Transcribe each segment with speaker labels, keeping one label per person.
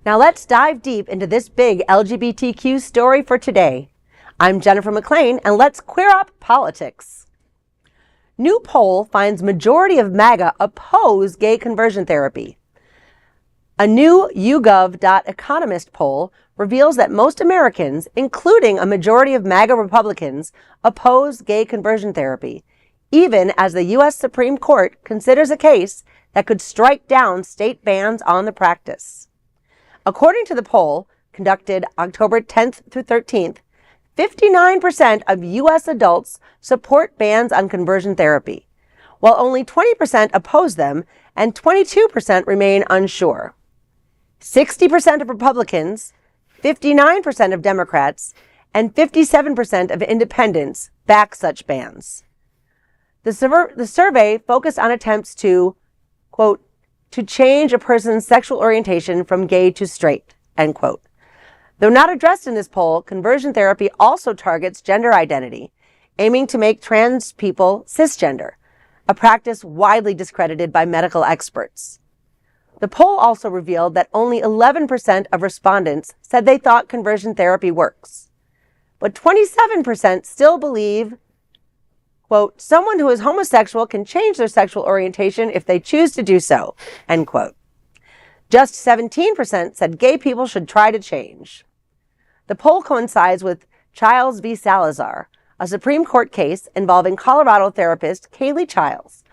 Speaker 1: Now let's dive deep into this big LGBTQ story for today. I'm Jennifer McLean, and let's queer up politics. New poll finds majority of MAGA oppose gay conversion therapy. A new YouGov Economist poll reveals that most Americans, including a majority of MAGA Republicans, oppose gay conversion therapy, even as the U.S. Supreme Court considers a case that could strike down state bans on the practice. According to the poll, conducted October 10th through 13th, 59% of U.S. adults support bans on conversion therapy, while only 20% oppose them and 22% remain unsure. 60% of Republicans, 59% of Democrats, and 57% of independents back such bans. The survey focused on attempts to, quote, to change a person's sexual orientation from gay to straight, end quote. Though not addressed in this poll, conversion therapy also targets gender identity, aiming to make trans people cisgender, a practice widely discredited by medical experts. The poll also revealed that only 11% of respondents said they thought conversion therapy works, but 27% still believe, quote, someone who is homosexual can change their sexual orientation if they choose to do so, end quote. Just 17% said gay people should try to change. The poll coincides with Chiles v. Salazar, a Supreme Court case involving Colorado therapist Kaley Chiles,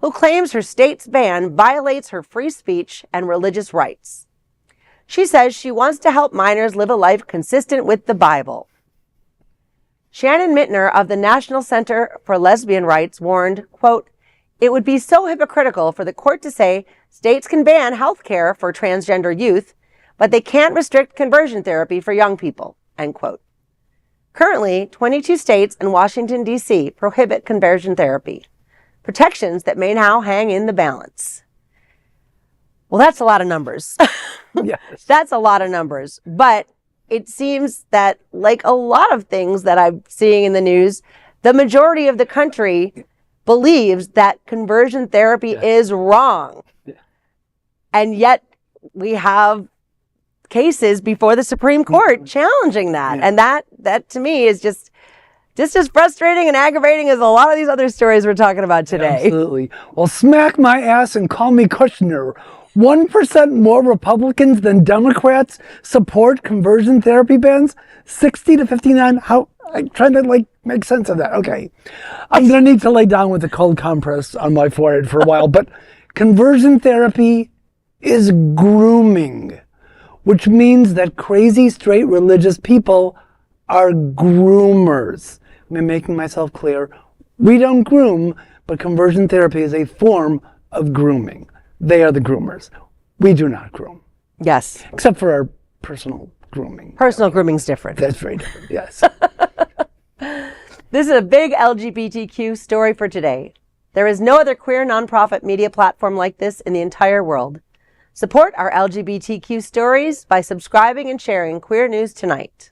Speaker 1: who claims her state's ban violates her free speech and religious rights. She says she wants to help minors live a life consistent with the Bible. Shannon Minter of the National Center for Lesbian Rights warned, quote, it would be so hypocritical for the court to say states can ban health care for transgender youth, but they can't restrict conversion therapy for young people, end quote. Currently, 22 states and Washington, D.C. prohibit conversion therapy, protections that may now hang in the balance. Well, that's a lot of numbers.
Speaker 2: Yes.
Speaker 1: That's a lot of numbers, but it seems that, like a lot of things that I'm seeing in the news, the majority of the country believes that conversion therapy is wrong. Yeah. And yet we have cases before the Supreme Court challenging that. Yeah. And that to me is just as frustrating and aggravating as a lot of these other stories we're talking about today.
Speaker 2: Absolutely. Well, smack my ass and call me Kushner. 1% more Republicans than Democrats support conversion therapy bans? 60 to 59? How? I'm trying to make sense of that. Okay. I'm going to need to lay down with a cold compress on my forehead for a while, but conversion therapy is grooming, which means that crazy straight religious people are groomers. Am I making myself clear? We don't groom, but conversion therapy is a form of grooming. They are the groomers. We do not groom.
Speaker 1: Yes.
Speaker 2: Except for our personal grooming.
Speaker 1: Personal grooming's different.
Speaker 2: That's very different, yes.
Speaker 1: This is a big LGBTQ story for today. There is no other queer nonprofit media platform like this in the entire world. Support our LGBTQ stories by subscribing and sharing Queer News Tonight.